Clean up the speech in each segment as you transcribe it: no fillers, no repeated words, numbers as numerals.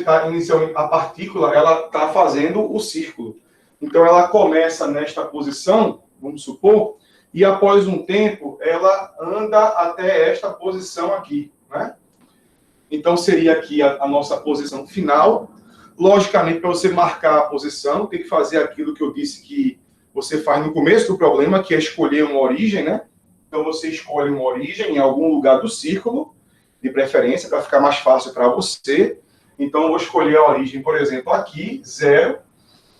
está inicialmente, a partícula, ela está fazendo o círculo. Então, ela começa nesta posição, vamos supor, e após um tempo, ela anda até esta posição aqui, né? Então, seria aqui a nossa posição final. Logicamente, para você marcar a posição, tem que fazer aquilo que eu disse que você faz no começo do problema, que é escolher uma origem, né? Então, você escolhe uma origem em algum lugar do círculo, de preferência, para ficar mais fácil para você. Então, eu vou escolher a origem, por exemplo, aqui, 0,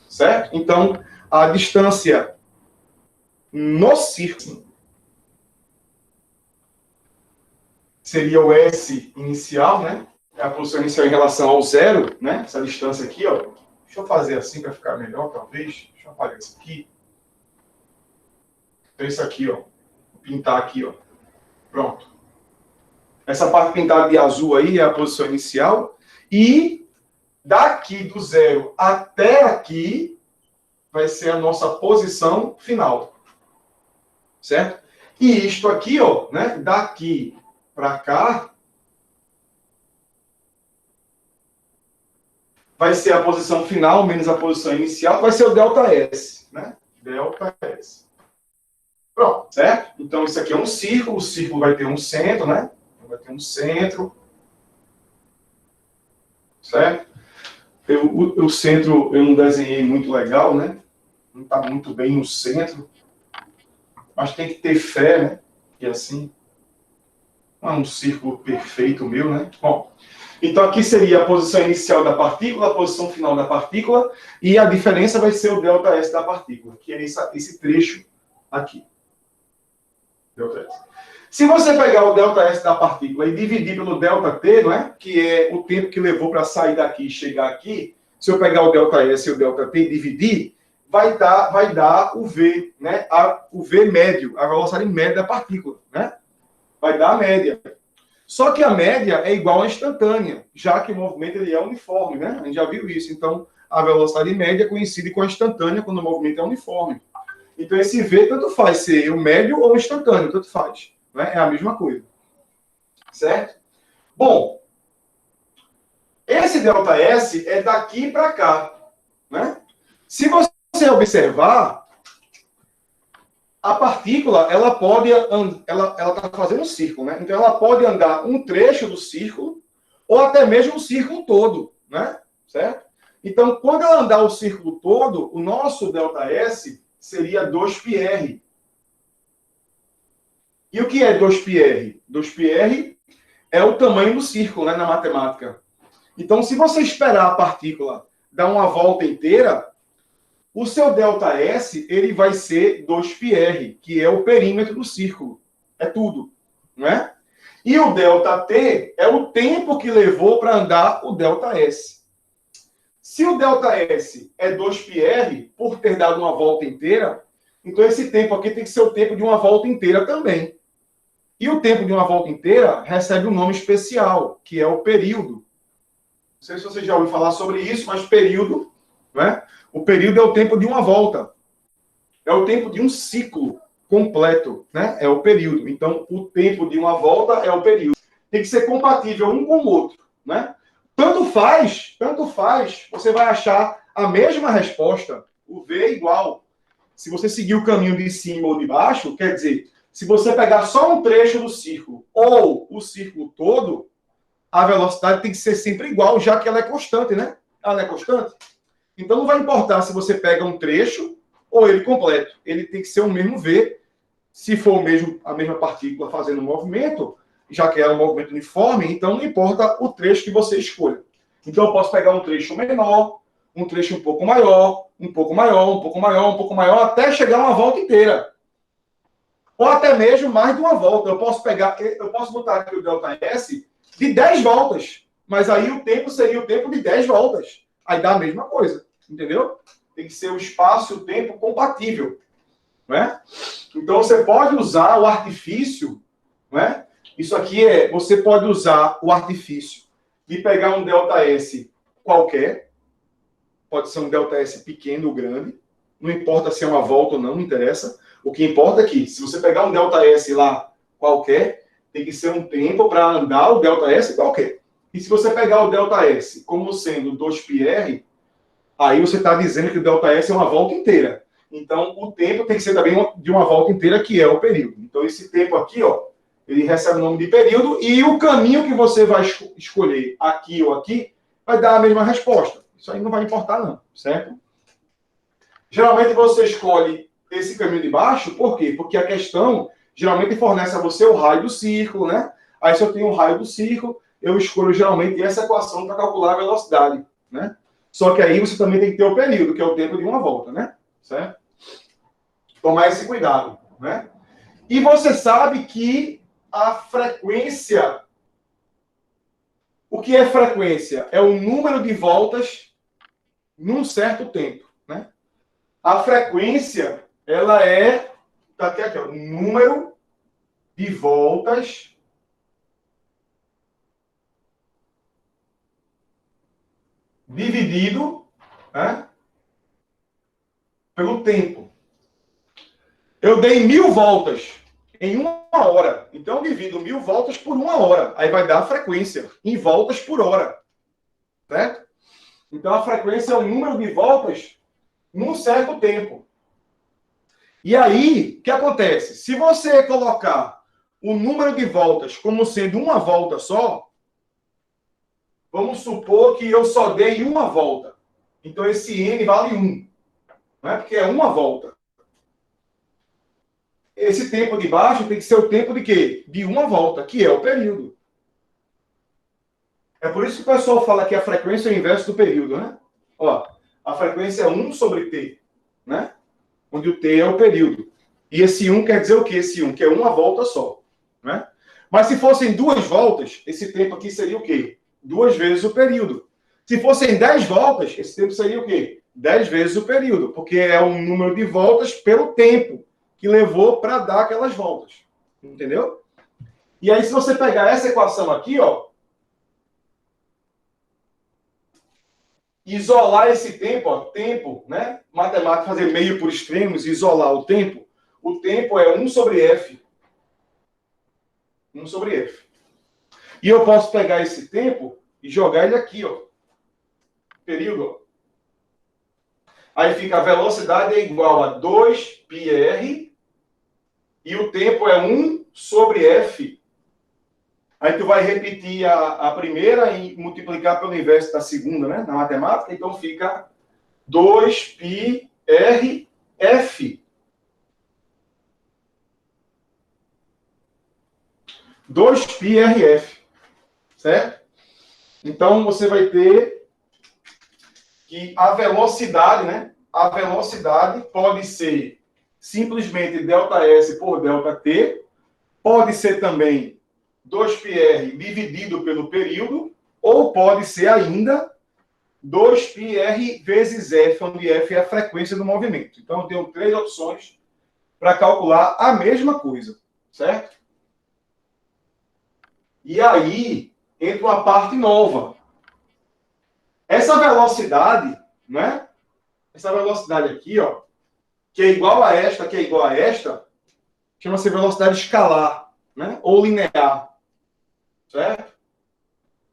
certo? Então, a distância no círculo seria o S inicial, né? É a posição inicial em relação ao 0, né? Essa distância aqui, ó. Deixa eu fazer assim para ficar melhor, talvez. Deixa eu apagar isso aqui. Então, isso aqui, ó. Vou pintar aqui, ó. Pronto. Essa parte pintada de azul aí é a posição inicial. E daqui do 0 até aqui vai ser a nossa posição final. Certo? E isto aqui, ó, né? Daqui para cá vai ser a posição final menos a posição inicial, vai ser o ΔS, né? ΔS. Pronto, certo? Então, isso aqui é um círculo, o círculo vai ter um centro, né? Vai ter um centro, certo? O centro eu não desenhei muito legal, né? Não está muito bem no centro, mas tem que ter fé, né? E assim, não é um círculo perfeito meu, né? Bom, então aqui seria a posição inicial da partícula, a posição final da partícula, e a diferença vai ser o ΔS da partícula, que é esse trecho aqui. ΔS. Se você pegar o ΔS da partícula e dividir pelo ΔT, não é? Que é o tempo que levou para sair daqui e chegar aqui, se eu pegar o ΔS e o ΔT e dividir, vai dar o V, né? O V médio, a velocidade média da partícula, né? Vai dar a média. Só que a média é igual à instantânea, já que o movimento ele é uniforme, né? A gente já viu isso. Então, a velocidade média coincide com a instantânea quando o movimento é uniforme. Então, esse V tanto faz ser o médio ou o instantâneo, tanto faz. Né? É a mesma coisa. Certo? Bom, esse ΔS é daqui para cá. Né? Se você observar, a partícula, ela pode, ela está fazendo um círculo, né? Então, ela pode andar um trecho do círculo, ou até mesmo o círculo todo, né? Certo? Então, quando ela andar o círculo todo, o nosso ΔS seria 2πr. E o que é 2πr? 2πr é o tamanho do círculo, né, na matemática. Então, se você esperar a partícula dar uma volta inteira, o seu ΔS, ele vai ser 2πr, que é o perímetro do círculo. É tudo, não é? E o ΔT é o tempo que levou para andar o ΔS. Se o ΔS é 2πr, por ter dado uma volta inteira, então esse tempo aqui tem que ser o tempo de uma volta inteira também. E o tempo de uma volta inteira recebe um nome especial, que é o período. Não sei se você já ouviu falar sobre isso, mas período, não é? O período é o tempo de uma volta. É o tempo de um ciclo completo, né? É o período. Então, o tempo de uma volta é o período. Tem que ser compatível um com o outro, né? Tanto faz, você vai achar a mesma resposta. O V é igual. Se você seguir o caminho de cima ou de baixo, quer dizer, se você pegar só um trecho do círculo ou o círculo todo, a velocidade tem que ser sempre igual, já que ela é constante, né? Ela é constante. Então, não vai importar se você pega um trecho ou ele completo. Ele tem que ser o mesmo V. Se for a mesma partícula fazendo o movimento, já que é um movimento uniforme, então não importa o trecho que você escolha. Então, eu posso pegar um trecho menor, um trecho um pouco maior, um pouco maior, um pouco maior, um pouco maior, até chegar uma volta inteira. Ou até mesmo mais de uma volta. Eu posso botar aqui o ΔS de 10 voltas. Mas aí o tempo seria o tempo de 10 voltas. Aí dá a mesma coisa. Entendeu? Tem que ser o espaço e o tempo compatível. Não é? Então, você pode usar o artifício. Não é? Isso aqui você pode usar o artifício de pegar um ΔS qualquer. Pode ser um ΔS pequeno ou grande. Não importa se é uma volta ou não interessa. O que importa é que, se você pegar um ΔS lá qualquer, tem que ser um tempo para andar o ΔS qualquer. E se você pegar o ΔS como sendo 2πr, aí você está dizendo que o ΔS é uma volta inteira. Então, o tempo tem que ser também de uma volta inteira, que é o período. Então, esse tempo aqui, ó, ele recebe o nome de período, e o caminho que você vai escolher aqui ou aqui vai dar a mesma resposta. Isso aí não vai importar, não, certo? Geralmente você escolhe esse caminho de baixo, por quê? Porque a questão geralmente fornece a você o raio do círculo, né? Aí, se eu tenho o raio do círculo, eu escolho geralmente essa equação para calcular a velocidade, né? Só que aí você também tem que ter o período, que é o tempo de uma volta, né? Certo? Tomar esse cuidado, né? E você sabe que a frequência... O que é frequência? É o número de voltas num certo tempo, né? A frequência, ela é... Tá aqui, ó, o número de voltas dividido, né, pelo tempo. Eu dei 1000 voltas em uma hora. Então, eu divido 1000 voltas por uma hora. Aí vai dar a frequência em voltas por hora. Certo? Então, a frequência é o número de voltas num certo tempo. E aí, o que acontece? Se você colocar o número de voltas como sendo uma volta só, vamos supor que eu só dei uma volta. Então, esse n vale 1. Não é? Porque é uma volta. Esse tempo de baixo tem que ser o tempo de quê? De uma volta, que é o período. É por isso que o pessoal fala que a frequência é o inverso do período, né? Ó, a frequência é 1 sobre t, né? Onde o t é o período. E esse 1 quer dizer o quê? Esse 1, que é uma volta só, né? Mas se fossem duas voltas, esse tempo aqui seria o quê? 2 vezes o período. Se fossem 10 voltas, esse tempo seria o quê? 10 vezes o período, porque é o número de voltas pelo tempo que levou para dar aquelas voltas. Entendeu? E aí, se você pegar essa equação aqui, ó, isolar esse tempo, ó, tempo, né? Matemática, fazer meio por extremos, isolar o tempo. O tempo é 1 sobre f. 1 sobre f. E eu posso pegar esse tempo e jogar ele aqui, ó. Período, ó. Aí fica a velocidade é igual a 2πr e o tempo é 1 sobre f. Aí tu vai repetir a primeira e multiplicar pelo inverso da segunda, né? Na matemática. Então fica 2πrf. 2πrf. Certo? Então você vai ter que a velocidade, né? A velocidade pode ser simplesmente ΔS por ΔT, pode ser também 2πr dividido pelo período, ou pode ser ainda 2πr vezes f, onde f é a frequência do movimento. Então, eu tenho 3 opções para calcular a mesma coisa, certo? E aí, entra uma parte nova. Essa velocidade, né? Essa velocidade aqui, ó, que é igual a esta, que é igual a esta, chama-se velocidade escalar, né? Ou linear, certo?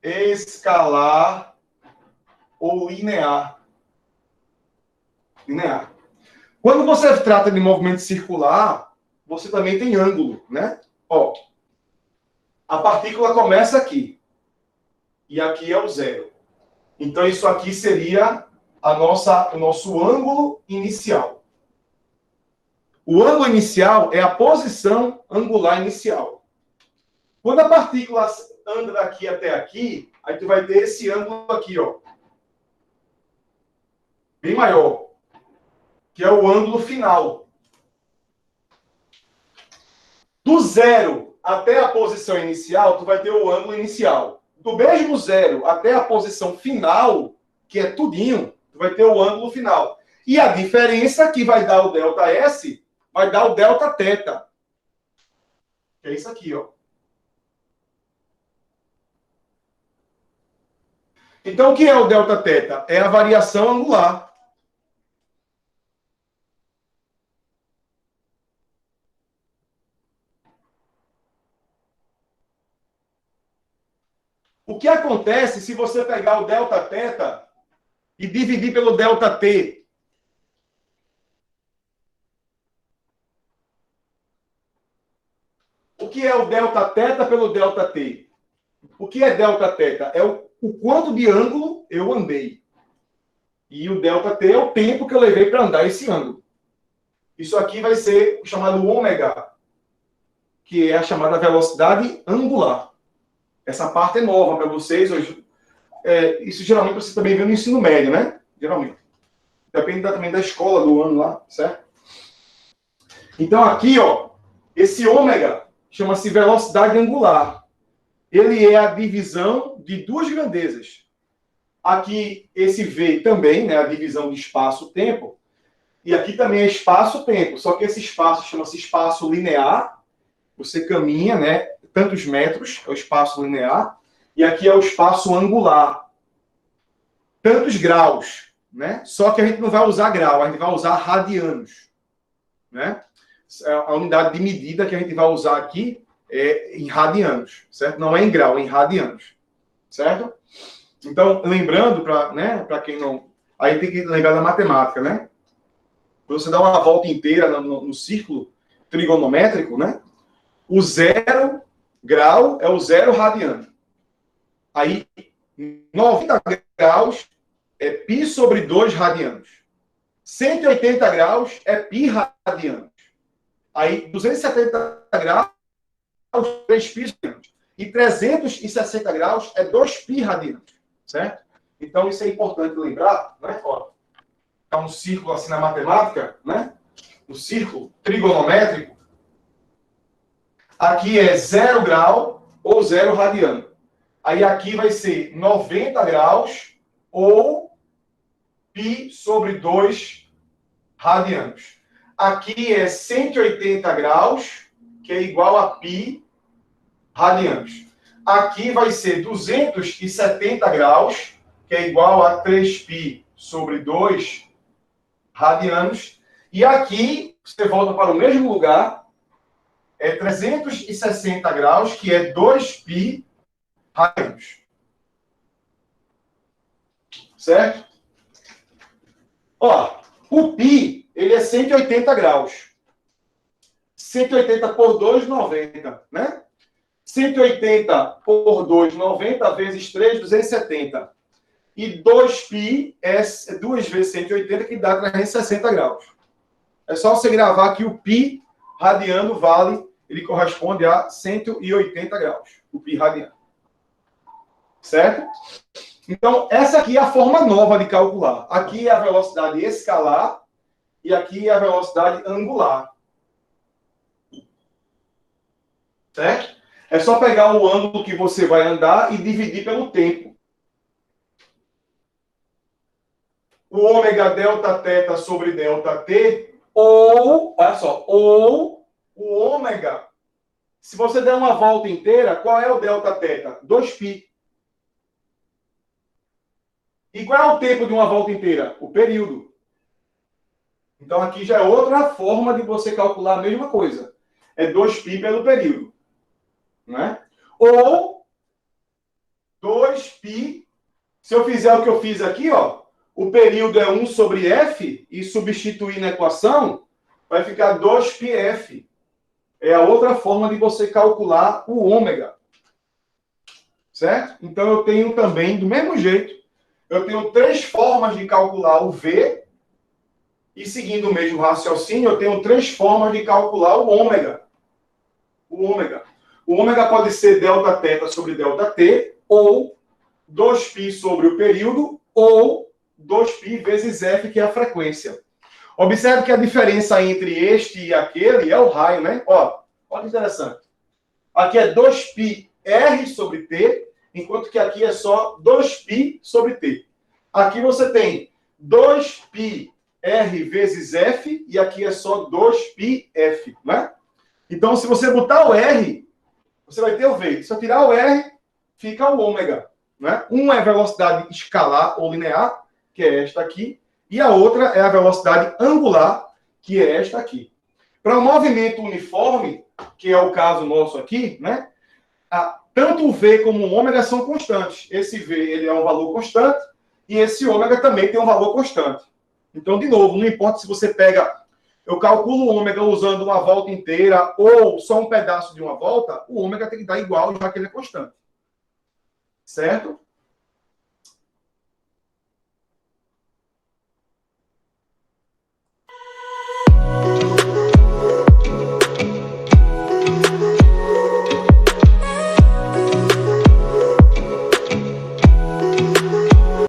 Escalar ou linear. Linear. Quando você trata de movimento circular, você também tem ângulo, né? Ó, a partícula começa aqui. E aqui é o zero. Então, isso aqui seria o nosso ângulo inicial. O ângulo inicial é a posição angular inicial. Quando a partícula anda daqui até aqui, aí tu vai ter esse ângulo aqui, ó. Bem maior. Que é o ângulo final. Do zero até a posição inicial, tu vai ter o ângulo inicial. Do mesmo zero até a posição final, que é tudinho, tu vai ter o ângulo final. E a diferença que vai dar o ΔS, vai dar o Δθ. Que é isso aqui, ó. Então, o que é o Δθ? É a variação angular. O que acontece se você pegar o Δθ e dividir pelo ΔT? O que é o Δθ pelo ΔT? O que é Δθ? É o quanto de ângulo eu andei. E o ΔT é o tempo que eu levei para andar esse ângulo. Isso aqui vai ser o chamado ômega, que é a chamada velocidade angular. Essa parte é nova para vocês hoje. Isso geralmente você também vê no ensino médio, né? Geralmente. Depende também da escola, do ano lá, certo? Então aqui, ó, esse ômega chama-se velocidade angular. Ele é a divisão de duas grandezas. Aqui, esse V também, né, a divisão de espaço-tempo. E aqui também é espaço-tempo. Só que esse espaço chama-se espaço linear. Você caminha, né, tantos metros, é o espaço linear. E aqui é o espaço angular. Tantos graus, né? Só que a gente não vai usar grau, a gente vai usar radianos, né? A unidade de medida que a gente vai usar aqui é em radianos, certo? Não é em grau, é em radianos, certo? Então, lembrando, para quem não... Aí tem que lembrar da matemática, né? Quando você dá uma volta inteira no círculo trigonométrico, né? O 0 grau é o 0 radiano. Aí, 90 graus é π sobre 2 radianos. 180 graus é π radianos. Aí, 270 graus, 3π radianos. E 360 graus é 2π radianos. Certo? Então, isso é importante lembrar, né? Ó, tá um círculo assim na matemática, né? Um círculo trigonométrico. Aqui é 0 grau ou 0 radiano. Aí aqui vai ser 90 graus ou π sobre 2 radianos. Aqui é 180 graus, que é igual a π radianos. Aqui vai ser 270 graus, que é igual a 3π sobre 2 radianos. E aqui, você volta para o mesmo lugar, é 360 graus, que é 2π radianos. Certo? Ó, o π, ele é 180 graus. 180 por 2, 90, né? 180 por 2, 90 vezes 3, 270. E 2π é 2 vezes 180, que dá 360 graus. É só você gravar que o π radiano vale, ele corresponde a 180 graus. O π radiano. Certo? Então, essa aqui é a forma nova de calcular. Aqui é a velocidade escalar e aqui é a velocidade angular. Certo? É só pegar o ângulo que você vai andar e dividir pelo tempo. O ômega delta θ sobre delta t, ou, olha só, ou o ômega, se você der uma volta inteira, qual é o delta θ? 2π. E qual é o tempo de uma volta inteira? O período. Então aqui já é outra forma de você calcular a mesma coisa. É 2π pelo período. Né? Ou 2π, se eu fizer o que eu fiz aqui, ó, o período é 1 sobre f, e substituir na equação, vai ficar 2πf. É a outra forma de você calcular o ômega. Certo? Então eu tenho também, do mesmo jeito, eu tenho 3 formas de calcular o V, e seguindo o mesmo raciocínio, eu tenho 3 formas de calcular o ômega. O ômega. O ômega pode ser delta θ sobre delta t, ou 2π sobre o período, ou 2π vezes f, que é a frequência. Observe que a diferença entre este e aquele é o raio, né? Ó, olha que interessante. Aqui é 2π r sobre t, enquanto que aqui é só 2π sobre t. Aqui você tem 2π r vezes f, e aqui é só 2π f, né? Então, se você botar o r, você vai ter o V. Se eu tirar o R, fica o ômega. Né? Um é a velocidade escalar ou linear, que é esta aqui, e a outra é a velocidade angular, que é esta aqui. Para o movimento uniforme, que é o caso nosso aqui, né? tanto o V como o ômega são constantes. Esse V ele é um valor constante e esse ômega também tem um valor constante. Então, de novo, não importa se você pega... Eu calculo o ômega usando uma volta inteira ou só um pedaço de uma volta, o ômega tem que dar igual, já que ele é constante. Certo?